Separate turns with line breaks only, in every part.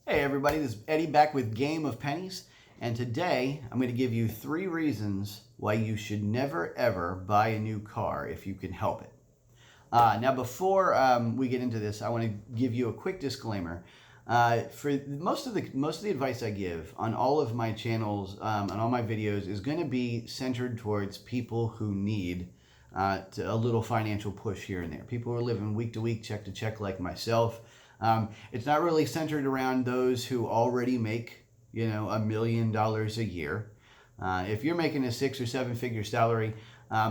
Hey everybody, this is Eddie back with Game of Pennies, and today I'm going to give you 3 reasons why you should never ever buy a new car if you can help it. Now before we get into this, I want to give you a quick disclaimer. For most of the advice I give on all of my channels, on all my videos, is going to be centered towards people who need a little financial push here and there. People who are living week to week, check to check like myself. It's not really centered around those who already make, $1 million a year. If you're making a 6 or 7 figure salary,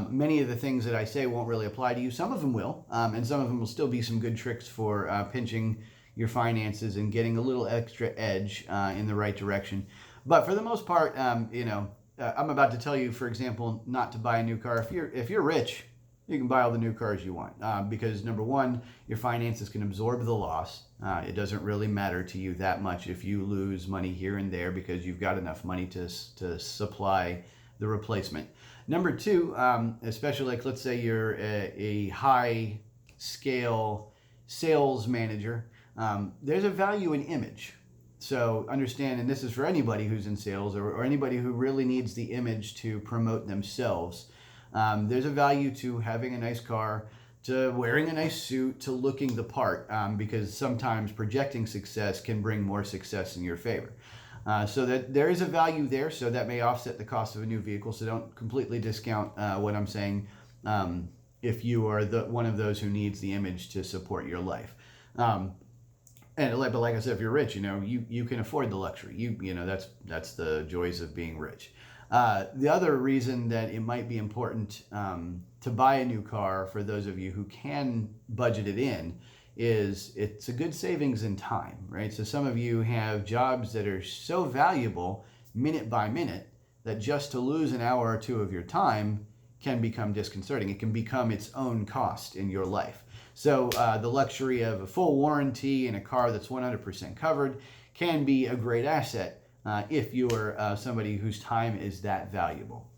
many of the things that I say won't really apply to you. Some of them will, and some of them will still be some good tricks for pinching your finances and getting a little extra edge in the right direction. But for the most part, I'm about to tell you, for example, not to buy a new car. If you're rich, you can buy all the new cars you want because number one, your finances can absorb the loss. It doesn't really matter to you that much if you lose money here and there because you've got enough money to supply the replacement. Number two, especially like let's say you're a high scale sales manager, there's a value in image. So understand, and this is for anybody who's in sales or anybody who really needs the image to promote themselves. There's a value to having a nice car, to wearing a nice suit, to looking the part, because sometimes projecting success can bring more success in your favor. So that there is a value there, so that may offset the cost of a new vehicle. So don't completely discount what I'm saying if you are one of those who needs the image to support your life. But like I said, if you're rich, you can afford the luxury. That's the joys of being rich. The other reason that it might be important to buy a new car for those of you who can budget it in is it's a good savings in time, right? So some of you have jobs that are so valuable minute by minute that just to lose an hour or two of your time can become disconcerting. It can become its own cost in your life. So the luxury of a full warranty and a car that's 100% covered can be a great asset if you're somebody whose time is that valuable.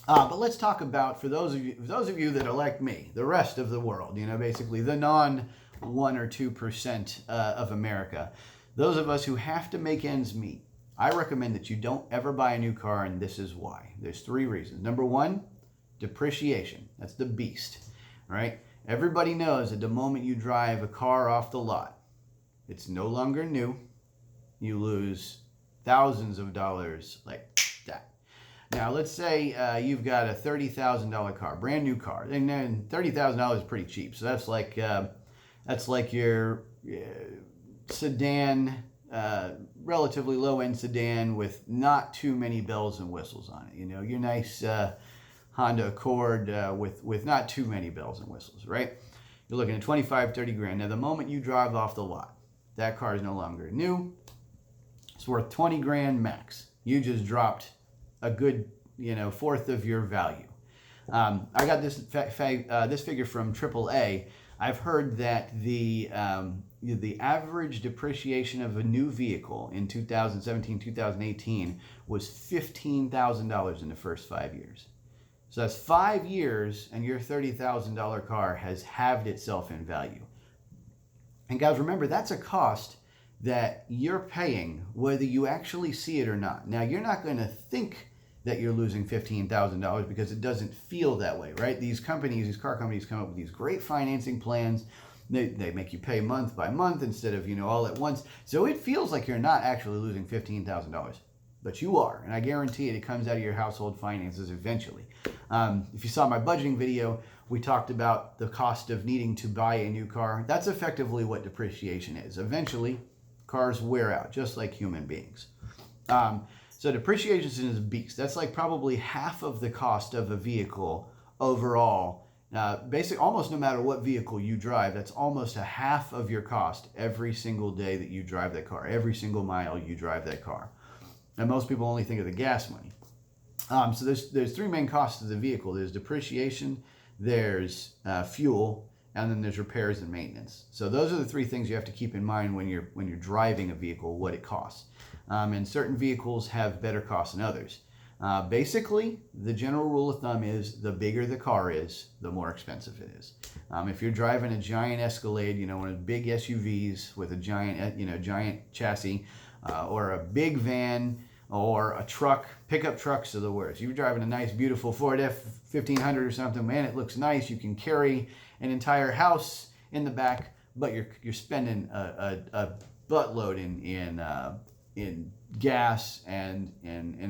But let's talk about, for those of you that are like me, the rest of the world, basically the non 1 or 2% of America, those of us who have to make ends meet. I recommend that you don't ever buy a new car, and this is why. There's 3 reasons. Number 1, depreciation. That's the beast, right? Everybody knows that the moment you drive a car off the lot, it's no longer new. You lose thousands of dollars like that. Now, let's say you've got a $30,000 car, brand new car, and then $30,000 is pretty cheap. So that's like your sedan, relatively low-end sedan with not too many bells and whistles on it. Your nice Honda Accord with not too many bells and whistles, right? You're looking at 25, 30 grand. Now, the moment you drive off the lot, that car is no longer new. It's worth 20 grand max. You just dropped a good, fourth of your value. I got this figure from AAA. I've heard that the average depreciation of a new vehicle in 2017, 2018 was $15,000 in the first 5 years. So that's 5 years, and your $30,000 car has halved itself in value. And guys, remember, that's a cost that you're paying whether you actually see it or not. Now, you're not going to think that you're losing $15,000 because it doesn't feel that way, right? These car companies come up with these great financing plans. They make you pay month by month instead of, all at once. So it feels like you're not actually losing $15,000, but you are. And I guarantee it comes out of your household finances eventually. If you saw my budgeting video, we talked about the cost of needing to buy a new car. That's effectively what depreciation is. Eventually, cars wear out, just like human beings. So depreciation is a beast. That's like probably half of the cost of a vehicle overall. Basically, almost no matter what vehicle you drive, that's almost a half of your cost every single day that you drive that car, every single mile you drive that car. And most people only think of the gas money. So there's 3 main costs of the vehicle. There's depreciation, there's fuel, and then there's repairs and maintenance. So those are the 3 things you have to keep in mind when you're driving a vehicle, what it costs. And certain vehicles have better costs than others. Basically, the general rule of thumb is the bigger the car is, the more expensive it is. If you're driving a giant Escalade, one of the big SUVs with a giant chassis, or a big van, or a truck, pickup trucks are the worst. You're driving a nice, beautiful Ford F-1500 or something, man, it looks nice. You can carry an entire house in the back, but you're spending a buttload in gas and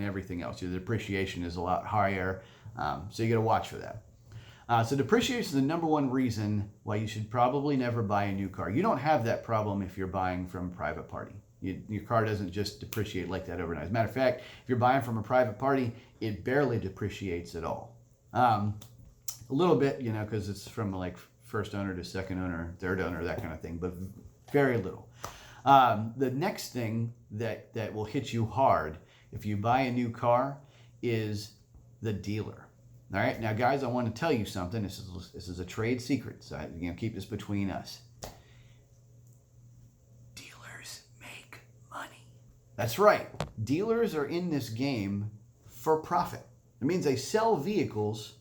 everything else. Your depreciation is a lot higher, so you got to watch for that. So depreciation is the number one reason why you should probably never buy a new car. You don't have that problem if you're buying from a private party. Your car doesn't just depreciate like that overnight. As a matter of fact, if you're buying from a private party, it barely depreciates at all. A little bit, because it's from like first owner to second owner, third owner, that kind of thing, but very little. The next thing that will hit you hard if you buy a new car is the dealer. All right, now guys, I want to tell you something. This is a trade secret, so keep this between us. Dealers make money. That's right. Dealers are in this game for profit. It means they sell vehicles,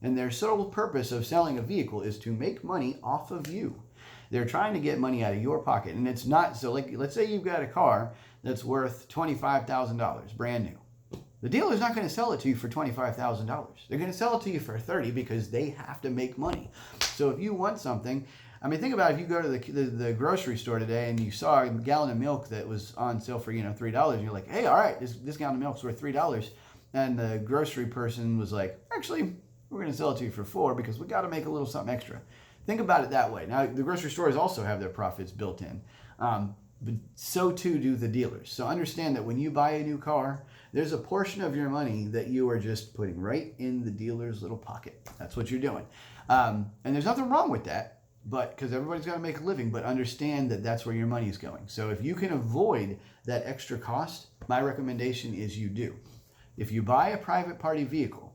and their sole purpose of selling a vehicle is to make money off of you. They're trying to get money out of your pocket, and it's not so. Like, let's say you've got a car that's worth $25,000, brand new. The dealer's not going to sell it to you for $25,000. They're going to sell it to you for $30,000 because they have to make money. So if you want something, think about if you go to the grocery store today and you saw a gallon of milk that was on sale for $3, and you're like, hey, all right, this gallon of milk's worth $3, and the grocery person was like, actually, we're going to sell it to you for $4 because we got to make a little something extra. Think about it that way. Now, the grocery stores also have their profits built in, but so too do the dealers. So understand that when you buy a new car, there's a portion of your money that you are just putting right in the dealer's little pocket. That's what you're doing. And there's nothing wrong with that, because everybody's got to make a living, but understand that that's where your money is going. So if you can avoid that extra cost, my recommendation is you do. If you buy a private party vehicle,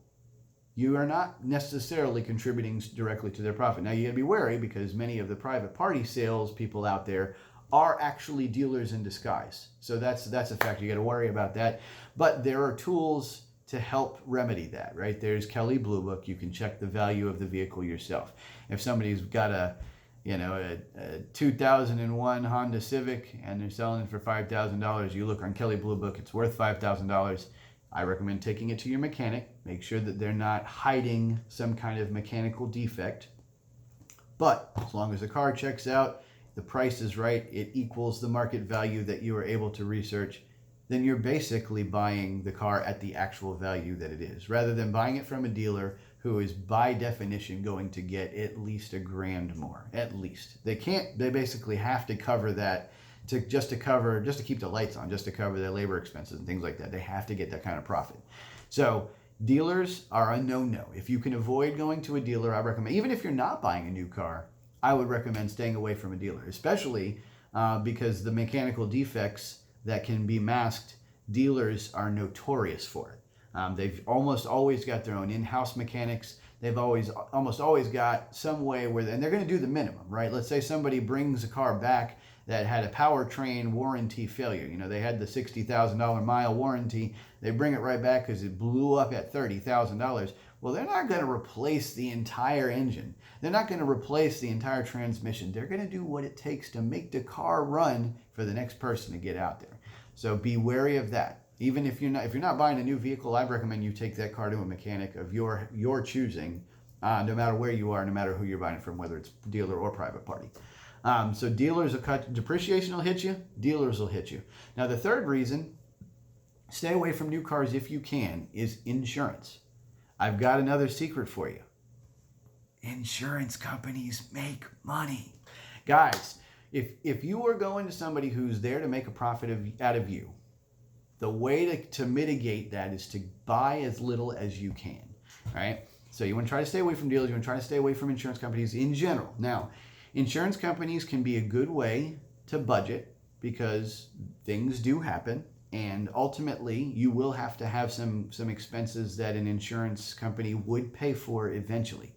you are not necessarily contributing directly to their profit. Now, you got to be wary because many of the private party sales people out there are actually dealers in disguise. So that's a fact. You got to worry about that. But there are tools to help remedy that, right? There's Kelley Blue Book. You can check the value of the vehicle yourself. If somebody's got a 2001 Honda Civic and they're selling it for $5,000, you look on Kelley Blue Book, it's worth $5,000. I recommend taking it to your mechanic. Make sure that they're not hiding some kind of mechanical defect. But as long as the car checks out, the price is right, it equals the market value that you were able to research, then you're basically buying the car at the actual value that it is, rather than buying it from a dealer who is by definition going to get at least $1,000 more, at least. They basically have to cover that just to keep the lights on, just to cover their labor expenses and things like that. They have to get that kind of profit. So dealers are a no-no. If you can avoid going to a dealer, I recommend, even if you're not buying a new car, I would recommend staying away from a dealer, especially because the mechanical defects that can be masked, dealers are notorious for it. They've almost always got their own in-house mechanics. They've almost always got some way and they're going to do the minimum, right? Let's say somebody brings a car back that had a powertrain warranty failure. They had the $60,000 mile warranty. They bring it right back because it blew up at $30,000. Well, they're not going to replace the entire engine. They're not going to replace the entire transmission. They're going to do what it takes to make the car run for the next person to get out there. So be wary of that. Even if you're not buying a new vehicle, I'd recommend you take that car to a mechanic of your choosing, no matter where you are, no matter who you're buying it from, whether it's dealer or private party. So dealers will cut, depreciation will hit you, dealers will hit you. Now, the third reason, stay away from new cars if you can, is insurance. I've got another secret for you. Insurance companies make money. Guys, if you are going to somebody who's there to make a profit out of you, the way to mitigate that is to buy as little as you can, right? So you want to try to stay away from dealers. You want to try to stay away from insurance companies in general. Now, insurance companies can be a good way to budget because things do happen, and ultimately you will have to have some expenses that an insurance company would pay for eventually.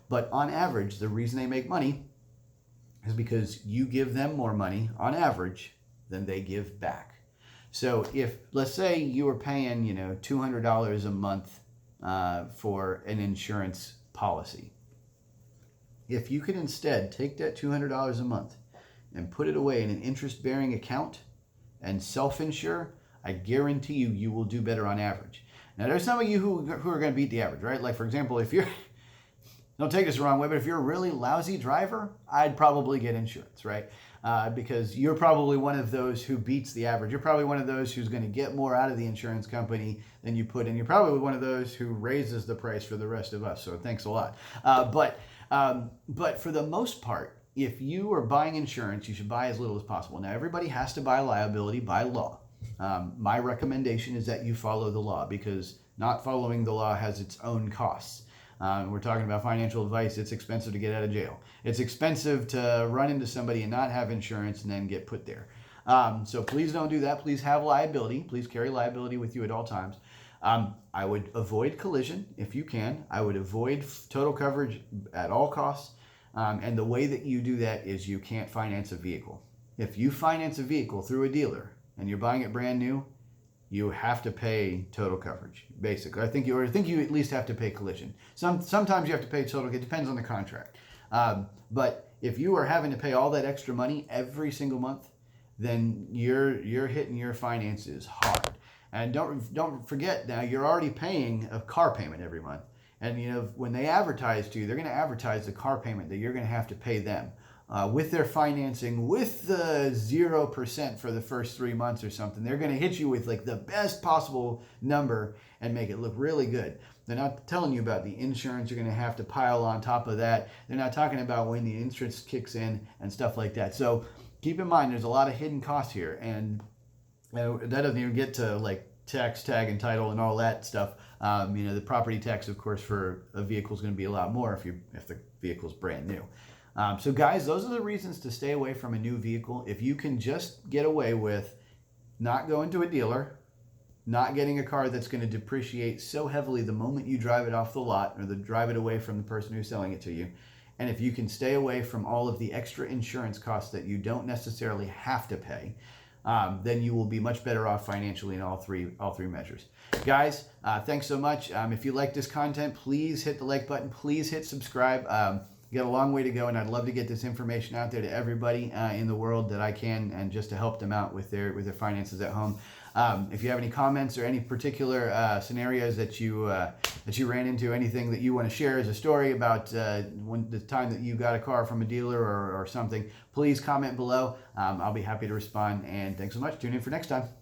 But on average, the reason they make money is because you give them more money on average than they give back. So if, let's say you were paying, $200 a month for an insurance policy. If you could instead take that $200 a month and put it away in an interest-bearing account and self-insure, I guarantee you will do better on average. Now, there's some of you who are going to beat the average, right? Like, for example, if you're, don't take this the wrong way, but if you're a really lousy driver, I'd probably get insurance, right? Because you're probably one of those who beats the average. You're probably one of those who's going to get more out of the insurance company than you put in. You're probably one of those who raises the price for the rest of us. So thanks a lot. But for the most part, if you are buying insurance, you should buy as little as possible. Now, everybody has to buy liability by law. My recommendation is that you follow the law, because not following the law has its own costs. We're talking about financial advice. It's expensive to get out of jail. It's expensive to run into somebody and not have insurance and then get put there. So please don't do that. Please have liability. Please carry liability with you at all times. I would avoid collision if you can. I would avoid total coverage at all costs. And the way that you do that is you can't finance a vehicle. If you finance a vehicle through a dealer and you're buying it brand new, you have to pay total coverage, basically. I think you at least have to pay collision. Sometimes you have to pay total. It depends on the contract. But if you are having to pay all that extra money every single month, then you're hitting your finances hard. And don't forget, now you're already paying a car payment every month. And when they advertise to you, they're going to advertise the car payment that you're going to have to pay them. With their financing, with the 0% for the first 3 months or something, they're going to hit you with like the best possible number and make it look really good. They're not telling you about the insurance you're going to have to pile on top of that. They're not talking about when the insurance kicks in and stuff like that. So keep in mind, there's a lot of hidden costs here, and that doesn't even get to like tax, tag, and title and all that stuff. The property tax, of course, for a vehicle is going to be a lot more if the vehicle's brand new. So guys, those are the reasons to stay away from a new vehicle. If you can just get away with not going to a dealer, not getting a car that's going to depreciate so heavily the moment you drive it off the lot or drive it away from the person who's selling it to you, and if you can stay away from all of the extra insurance costs that you don't necessarily have to pay, then you will be much better off financially in all three measures. Guys, thanks so much. If you like this content, please hit the like button. Please hit subscribe. You got a long way to go, and I'd love to get this information out there to everybody in the world that I can, and just to help them out with their finances at home. If you have any comments or any particular scenarios that you ran into, anything that you want to share as a story about the time that you got a car from a dealer or something, please comment below. I'll be happy to respond. And thanks so much. Tune in for next time.